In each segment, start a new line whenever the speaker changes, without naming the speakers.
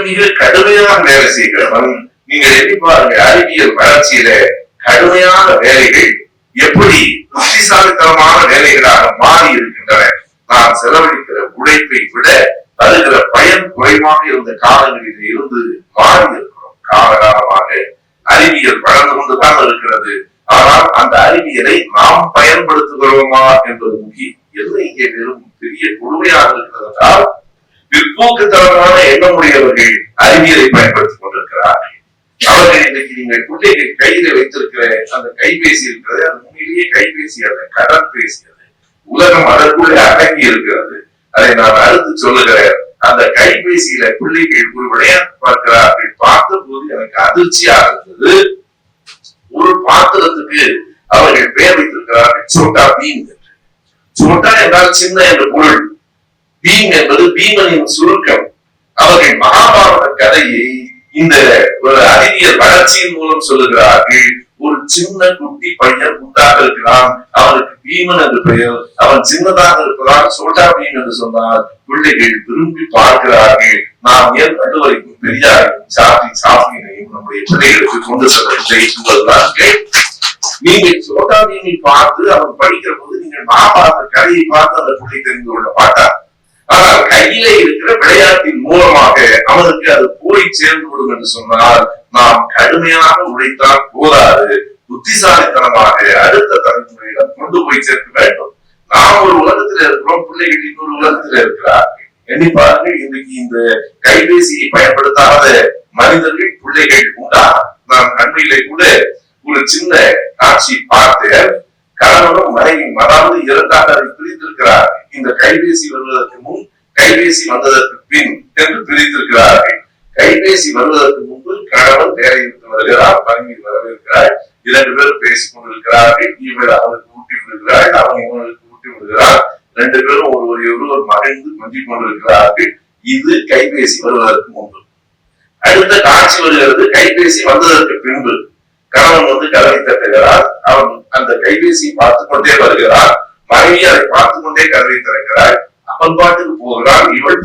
மிக கடுமையான வேலை செய்கிறவன். நீங்க எண்ணி பாருங்க, அறிவியல் வளர்ச்சியில கடுமையான வேலைகள் எப்படி புத்திசாலித்தனமான வேலைகளாக மாறி இருக்கின்றன. நாம் செலவழிக்கிற உழைப்பை விட வருகிற பயன் குறைவாக இருந்த காலங்களில் இருந்து மாறி இருக்கிறோம். காலகாலமாக அறிவியல் வளர்ந்து கொண்டுதான் இருக்கிறது. ஆனால் அந்த அறிவியலை நாம் பயன்படுத்துகிறோமா என்பது முக்கியம். எது இங்கே வெறும் பெரிய கொடுமையாக இருக்கிறது என்றால், பிற்போக்குத்தனமான எண்ணமுடையவர்கள் அறிவியலை பயன்படுத்திக் கொண்டிருக்கிறார்கள். அவர்கள் இன்னைக்கு நீங்க பிள்ளைகள் கையில வைத்திருக்கிற அந்த கைபேசி இருக்கிறது, அது உண்மையிலேயே கைபேசி அல்ல, கடல் பேசியது. உலகம் அதற்குள்ளே அடங்கி இருக்கிறது. அதை நான் அடுத்து சொல்லுகிறேன். அந்த கைபேசியில பிள்ளைகள் ஒரு விளையாட்டு பார்க்கிறார்கள். பார்த்த போது எனக்கு அதிர்ச்சியா இருந்தது. ஒரு பாத்திரத்துக்கு அவர்கள் பெயர் வைத்திருக்கிறார்கள் சோட்டா பீம் என்று. சோட்டா என்றால் சின்ன என்று பொருள், பீம் என்பது பீமனின் சுருக்கம். அவர்கள் மகாபாரத கதையை இந்த ஒரு அறிவியல் வளர்ச்சியின் மூலம் சொல்லுகிறார்கள். ஒரு சின்ன குட்டி பையன் குண்டாக இருக்கிறான், அவனுக்கு பீமன் என்று பெயர். அவன் சின்னதாக இருப்பதால் சோட்டா பீம் என்று சொன்னால் பிள்ளைகள் விரும்பி பார்க்கிறார்கள். நாம் ஏன் நடுவரைக்கும் பெரியாரையும் சாப்பினையும் நம்முடைய பிள்ளைகளுக்கு கொண்டு செல்வதை நீங்க சோட்டா பீமை பார்த்து அவன் படிக்கிற போது நீங்கள் மகாபாரத கதையை பார்த்து அந்த பிள்ளை தெரிந்து கொள்ள மாட்டார். ஆனால் கையிலே இருக்கிற விளையாட்டின் மூலமாக அவனுக்கு அது போய் சேர்ந்து விடும் என்று சொன்னால் நாம் கடுமையாக உழைத்தால் போதாது, புத்திசாலித்தனமாக அடுத்த தலைமுறையிடம் கொண்டு போய் சேர்க்க வேண்டும். நாம் ஒரு உலகத்தில் இருக்கிறோம், பிள்ளைகள் இன்னொரு உலகத்தில் இருக்கிறார்கள். எண்ணி பாருங்கள், இன்றைக்கு இந்த கைபேசியை பயன்படுத்தாத மனிதர்கள் பிள்ளைகள் உண்டா? நான் அண்மையிலே கூட ஒரு சின்ன காட்சி பார்த்தேன். கணவனும் மனைவியும், அதாவது இரண்டாக அதை பிரித்திருக்கிறார்கள். இந்த கைபேசி வருவதற்கு முன், கைபேசி வந்ததற்கு பின் என்று பிரித்திருக்கிறார்கள். கைபேசி வருவதற்கு முன்பு கணவன் வேலைக்கு வருகிறார், மனைவி வரவிருக்கிறார். 2 பேரும் பேசிக் கொண்டிருக்கிறார்கள். இவள் அவனுக்கு ஊட்டி விடுகிறாள், அவன் இவனுக்கு ஊட்டி விடுகிறார். 2 பேரும் ஒருவர் மகிழ்ந்து கொஞ்சிக் கொண்டிருக்கிறார்கள். இது கைபேசி வருவதற்கு முன்பு. அடுத்த காட்சி வருகிறது கைபேசி வந்ததற்கு பின்பு. கணவன் கதவை தட்டுகிறார். அவன் அந்த கைபேசியை பார்த்துக் கொண்டே வருகிறார். மனைவி அதை பார்த்துக் கொண்டே கதவை திறக்கிறார். அவன் பாட்டுக்கு போகிறான், இவள்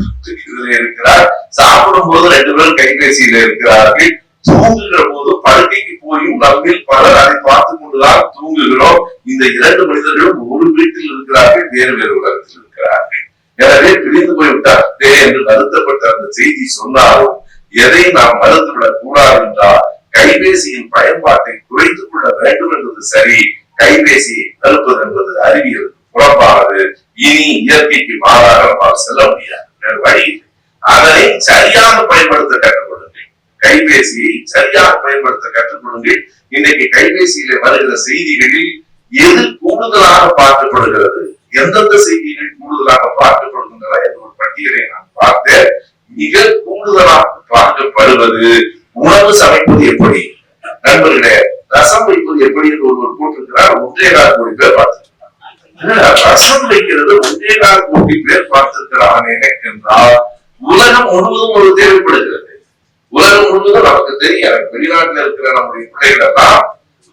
இருக்கிறார். சாப்பிடும் போது 2 பேரும் கைபேசியில இருக்கிறார்கள். தூங்குகிற போது படுக்கைக்கு போயும் நம்மில் பலர் அதை பார்த்துக் கொண்டுதான் தூங்குகிறோம். இந்த 2 மனிதர்களும் ஒரு வீட்டில் இருக்கிறார்கள், வேறு வேறு உலகத்தில் இருக்கிறார்கள். எனவே பிரிந்து போய்விட்டார் என்று வருத்தப்பட்ட அந்த செய்தி சொன்னாலும் எதை நாம் மறுத்துவிடக் கூடாது என்றால், கைபேசியின் பயன்பாட்டை குறைத்துக் கொள்ள வேண்டும் என்பது சரி. கைபேசியை தடுப்பது என்பது அறிவியல் புறம்பானது. இனி இயற்கைக்கு மாறாக நம்மால் செல்ல முடியாது, வேறு வழி. அதனை சரியாக பயன்படுத்த கற்றுக்கொள்ளுங்கள். கைபேசியை சரியாக பயன்படுத்த கற்றுக்கொள்ளுங்கள். இன்றைக்கு கைபேசியில வருகிற செய்திகளில் எது கூடுதலாக பார்க்கப்படுகிறது, எந்தெந்த செய்திகள் கூடுதலாக பார்க்கப்படுகின்றன என்ற ஒரு பட்டியலை நான் பார்த்தேன். மிக கூடுதலாக பார்க்கப்படுவது உணவு சமைப்பது எப்படி. நண்பர்களே, ரசம் வைப்பது எப்படி என்று ஒருவர் போட்டிருக்கிறார். 1.25 கோடி பேர் பார்த்திருக்கிறார். ரசம் வைக்கிறது 1.25 கோடி பேர் பார்த்திருக்கிறானே என்றால் உலகம் முழுவதும் ஒரு தேவைப்படுகிறது. உலகம் முழுவதும் நமக்கு தெரியும். வெளிநாட்டில் இருக்கிற நம்முடைய பிள்ளைகள் எல்லாம்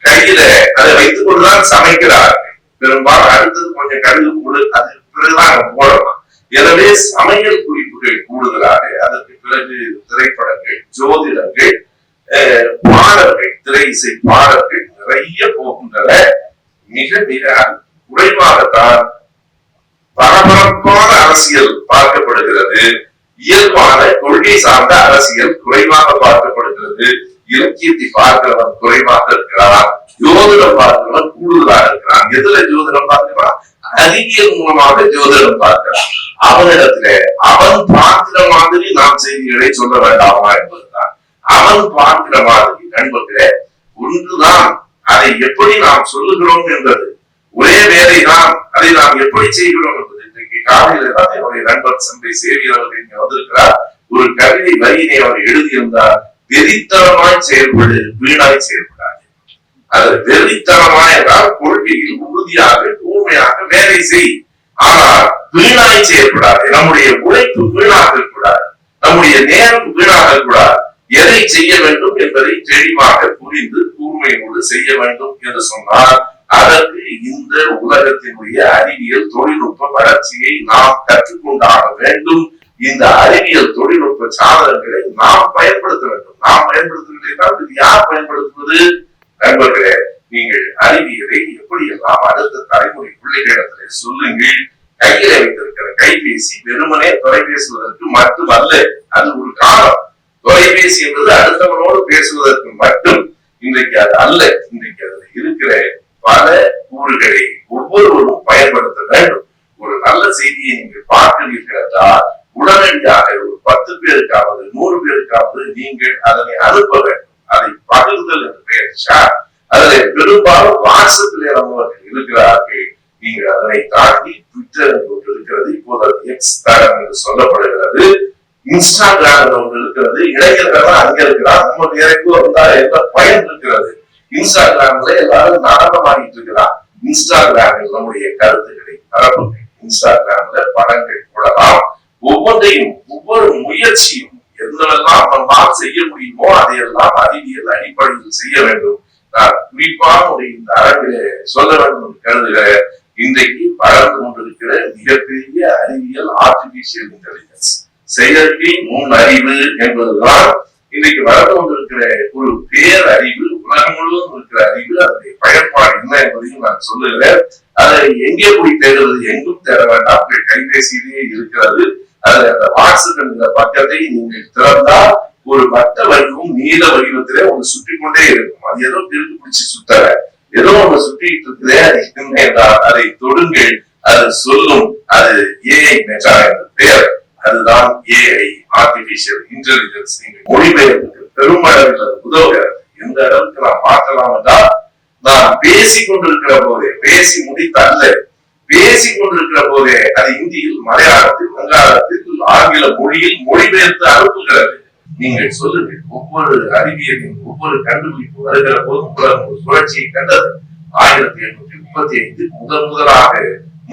கையில அதை வைத்துக் கொண்டுதான் சமைக்கிறார்கள். பெரும்பாலும் அடுத்தது கொஞ்சம் கடுகு போடு, அது பிறகுதான் போடலாம். எனவே சமையல் குறிப்புகள் கூடுதலாக, அதற்கு பிறகு திரைப்படங்கள், ஜோதிடங்கள், பாடல்கள், திரை இசை பாடல்கள் நிறைய போகின்றன. மிக மிக குறைவாகத்தான் பரபரப்பான அரசியல் பார்க்கப்படுகிறது. இயல்பான கொள்கை சார்ந்த அரசியல் குறைவாக பார்க்கப்படுகிறது. இலக்கியத்தை பார்க்கிறவன் குறைவாக இருக்கிறான், ஜோதிடம் பார்க்கிறவன் கூடுதலாக இருக்கிறான். எதுல ஜோதிடம் பார்க்கிறான்? அறிவியல் மூலமாக ஜோதிடம் பார்க்கிறான். அவனிடத்துல அவன் பார்க்கிற மாதிரி நாம் செய்திகளை சொல்ல வேண்டாமா என்பதுதான். அவன் பார்க்கிற மாதிரி நண்பர்களே ஒன்றுதான். அதை எப்படி நாம் சொல்லுகிறோம் என்பது ஒரே வேலைதான். அதை நாம் எப்படி செய்கிறோம் என்பது. இன்றைக்கு காலையில் தான் என்னுடைய நண்பர் சந்தை சேவியர் அவர்கள் இங்க வந்திருக்கிறார். ஒரு கவிதை வரியினை அவர் எழுதியிருந்தார். வெறித்தனமாய் செயல்படு, வீணாய் செயல்படாது. அது வெறித்தனமாய் என்றால் கொள்கையில் உறுதியாக கூர்மையாக வேலை செய், ஆனால் வீணாய் செயல்படாது. நம்முடைய உழைப்பு வீணாக கூடாது, நம்முடைய நேரம் வீணாக கூடாது. எதை செய்ய வேண்டும் என்பதை தெளிவாக புரிந்து கூர்மையோடு செய்ய வேண்டும் என்று சொன்னால் அதற்கு இந்த உலகத்தினுடைய அறிவியல் தொழில்நுட்ப வளர்ச்சியை நாம் கற்றுக்கொண்டாக வேண்டும். இந்த அறிவியல் தொழில்நுட்ப சாதனங்களை நாம் பயன்படுத்த வேண்டும். நாம் பயன்படுத்தவில்லைனால் இது யார் பயன்படுத்துவது? நண்பர்களே, நீங்கள் அறிவியலை எப்படியெல்லாம் அடுத்த தலைமுறை பிள்ளைகளிடத்திலே சொல்லுங்கள். கையில வைத்திருக்கிற கைபேசி வெறுமனே தொலைபேசுவதற்கு மட்டுமல்ல, அது ஒரு காலம். தொலைபேசி என்பது அடுத்தவனோடு பேசுவதற்கு மட்டும். இன்றைக்கு அது அல்ல. இன்றைக்கு அதுல இருக்கிற பல கூறுகளை ஒவ்வொருவரும் பயன்படுத்த வேண்டும். ஒரு நல்ல செய்தியை நீங்கள் பார்க்கிறீர்கள் என்றால் உடனடியாக ஒரு 10 பேருக்காவது 100 பேருக்காவது நீங்கள் அதனை அனுப்ப வேண்டும். அதை பகிர்தல் என்று பெயர். அதில் பெரும்பாலும் வாட்ஸ்அப்பில் நம்மவர்கள் இருக்கிறார்கள். நீங்கள் அதனை தாண்டி ட்விட்டர் என்று ஒன்று இருக்கிறது, இப்போது அது எக்ஸ் தளம் என்று சொல்லப்படுகிறது, இன்ஸ்டாகிராம் ஒன்று இருக்கிறது. இளைஞர்கள் அங்க இருக்கிறார், நம்ம நேரக்கு வந்தா என்ன பயன் இருக்கிறது? இன்ஸ்டாகிராம்ல எல்லாரும் நடனமாடிட்டு இருக்கிறார். இன்ஸ்டாகிராமில் நம்முடைய கருத்துக்களை பரப்புங்கள். இன்ஸ்டாகிராம்ல படங்கள் போடலாம். ஒவ்வொன்றையும் ஒவ்வொரு முயற்சியும் எந்தெல்லாம் நம்மால் செய்ய முடியுமோ அதையெல்லாம் அறிவியல் அடிப்படையில் செய்ய வேண்டும். நான் குறிப்பாக இந்த அரங்கிலே சொல்ல வேண்டும் என்று கருதுகிறேன். இன்றைக்கு வளர்ந்து கொண்டிருக்கிற மிகப்பெரிய அறிவியல் ஆர்டிபிஷியல் இன்டெலிஜென்ஸ், செயற்கை நுண்ணறிவு என்பதுதான் இன்றைக்கு வளர்ந்து கொண்டிருக்கிற ஒரு பேரறிவு. உலகம் முழுவதும் இருக்கிற அறிவு, அதனுடைய பயன்பாடு என்ன என்பதையும் நான் சொல்லுகிறேன். அதை எங்கே போய் தேடுவது? எங்கும் தேட வேண்டாம், கைபேசியிலேயே இருக்கிறது. அது அந்த வாட்ஸ்அப் என்கிற பக்கத்தை நீங்கள் திறந்தால் ஒரு வட்ட வடிவம் நீல வடிவத்திலே ஒன்று சுற்றி கொண்டே இருக்கும். அது ஏதோ திருப்பி பிடிச்சி சுத்தல, ஏதோ ஒன்று சுற்றிட்டு இருக்குதே, அது என்றால் அதை தொடுங்கள், அது சொல்லும். அது ஏஐ மெட்டா என்ற பெயர். அதுதான் ஏஐ, ஆர்டிபிஷியல் இன்டெலிஜென்ஸ். மொழிபெயர்ப்புக்கு பெருமளவில் அது உதவுகிறது. எந்த அளவுக்கு நாம் பார்க்கலாம் என்றால், நான் பேசிக் கொண்டிருக்கிற போதே, பேசி முடித்த அல்ல, பேசிக் கொண்டிருக்கிற போதே அது இந்தியில், மலையாளத்தில், வங்காளத்தில், ஆங்கில மொழியில் மொழிபெயர்த்து அனுப்புகிறது. நீங்கள் சொல்லுங்கள், ஒவ்வொரு அறிவியலின் ஒவ்வொரு கண்டுபிடிப்பு வருகிற போதும் உலகம் ஒரு சுழற்சியை கண்டது. 1835 முதலாக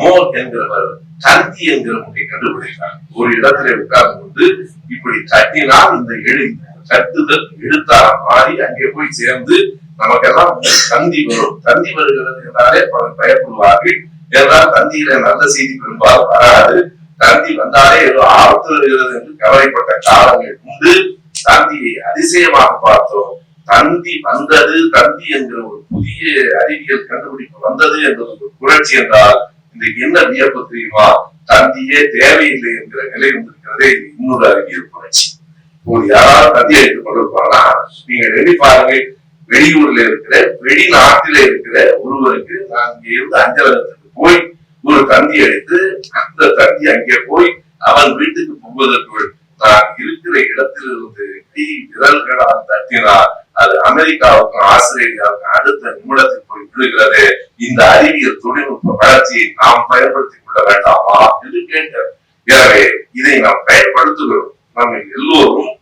மோர் என்கிறவர் தந்தி என்கிற முறை கண்டுபிடித்தார். ஒரு இடத்திலே உட்கார்ந்து கொண்டு இப்படி தட்டினால் இந்த தட்டுதல் எழுத்தாக மாறி அங்கே போய் சேர்ந்து நமக்கெல்லாம் தந்தி வரும். தந்தி வருகிறது என்றாலே பலர் பயப்படுவார்கள். என்றால் தந்தியில நல்ல செய்தி பெரும்பாலும் வராது. தந்தி வந்தாலே ஏதோ ஆபத்து வருகிறது என்று கவலைப்பட்ட காலங்கள் உண்டு. தந்தியை அதிசயமாக பார்த்தோம். தந்தி வந்தது, தந்தி என்கிற ஒரு புதிய அறிவியல் கண்டுபிடிப்பு வந்தது என்பது ஒரு புரட்சி என்றால் இன்றைக்கு என்ன வியப்பு தெரியுமா? தந்தியே தேவையில்லை என்கிற நிலை வந்திருக்கிறதே இன்னொரு அறிவியல் புரட்சி. ஒரு யாராவது தந்தி எடுத்துக் கொண்டிருப்பாங்கன்னா நீங்க எண்ணி பாருங்க, வெளியூர்ல இருக்கிற, வெளிநாட்டில இருக்கிற ஒருவருக்கு நான் இங்க இருந்து அஞ்சலகத்துக்கு போய் ஒரு தந்தி எடுத்து அந்த தந்தி அங்கே போய் அவன் வீட்டுக்கு போவதற்கு நான் இருக்கிற இடத்திலிருந்து கை விரல்களால் தட்டினால் அது அமெரிக்காவுக்கும் ஆஸ்திரேலியாவுக்கும் அடுத்த நிமிடத்தில் போய் விழுகிறது. இந்த அறிவியல் தொழில்நுட்ப வளர்ச்சியை நாம் பயன்படுத்திக் கொள்ள வேண்டாமா என்று கேட்கிறேன். எனவே இதை நாம் பயன்படுத்துகிறோம். நம்ம எல்லோரும்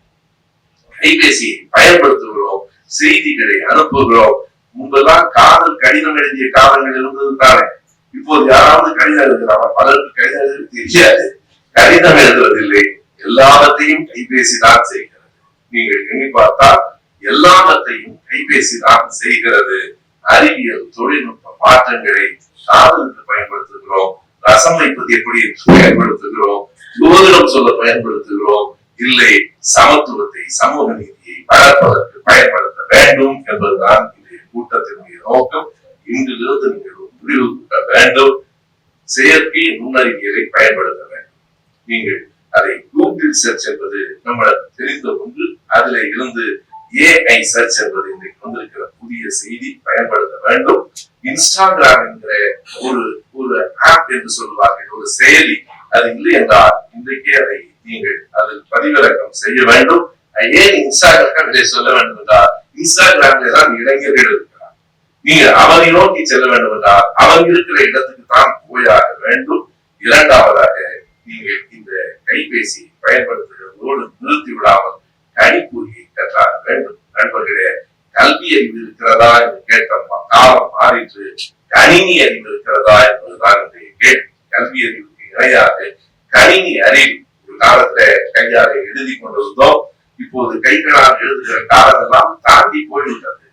கைபேசியை பயன்படுத்துகிறோம், செய்திகளை அனுப்புகிறோம். முன்பெல்லாம் காதல் கடிதம் எழுதிய காலங்கள் இருந்தது தானே. இப்போது யாராவது கடிதம் எழுதுகிறாங்க? பலருக்கு கடிதம் எழுத தெரியாது, கடிதம் எழுதுவதில்லை. எல்லாவற்றையும் கைபேசி தான் செய்கிறது. நீங்கள் எண்ணி பார்த்தால் எல்லாவற்றையும் கைபேசி தான் செய்கிறது. அறிவியல் தொழில்நுட்ப மாற்றங்களை காதலுக்கு பயன்படுத்துகிறோம், ரசம் வைப்பது எப்படி பயன்படுத்துகிறோம், ஜோதிடம் சொல்ல பயன்படுத்துகிறோம், இல்லை சமத்துவத்தை, சமூக நீதியை வளர்ப்பதற்கு பயன்படுத்த வேண்டும் என்பதுதான் இந்த கூட்டத்தினுடைய நோக்கம். இன்றிலிருந்து நீங்கள் முடிவு கூட்ட வேண்டும். செயற்கை நுண்ணறிவியலை பயன்படுத்த வேண்டும். நீங்கள் அதை கூகுள் சர்ச் என்பது நம்மளுக்கு தெரிந்த ஒன்று. அதுல இருந்து ஏஐ சர்ச் என்பது இன்றைக்கு வந்திருக்கிற புதிய செய்தி பயன்படுத்த வேண்டும். இன்ஸ்டாகிராம் என்கிற ஒரு ஆப் என்று சொல்லுவார்கள், ஒரு செயலி. அது இல்லை என்றால் இன்றைக்கே அதை நீங்கள் அதில் பதிவிறக்கம் செய்ய வேண்டும். ஏன் இன்ஸ்டாகிராம் சொல்ல வேண்டும் என்றால், இன்ஸ்டாகிராம்ல தான் இளைஞர்கள் இருக்கிறார். நீங்க அவரை நோக்கி செல்ல வேண்டும் என்றால் அவர் இருக்கிற இடத்துக்கு தான் போயாக வேண்டும். இரண்டாவதாக நீங்கள் இந்த கைபேசி பயன்படுத்துகிறதோடு நிறுத்தி விடாமல் கணிப்பொறியை கற்றாக வேண்டும். நண்பர்களே, கல்வி அறிவு இருக்கிறதா என்று கேட்டோம், காலம் மாறிட்டு கணினி அறிவு இருக்கிறதா என்பதுதான் இன்றைய கேள்வி. கல்வி அறிவுக்கு இணையாக கணினி அறிவு. ஒரு காலத்துல கையால எழுதி கொண்டிருந்தோம், இப்போது கைகளால் எழுதுகிற காலமெல்லாம் தாண்டி போய்விட்டது.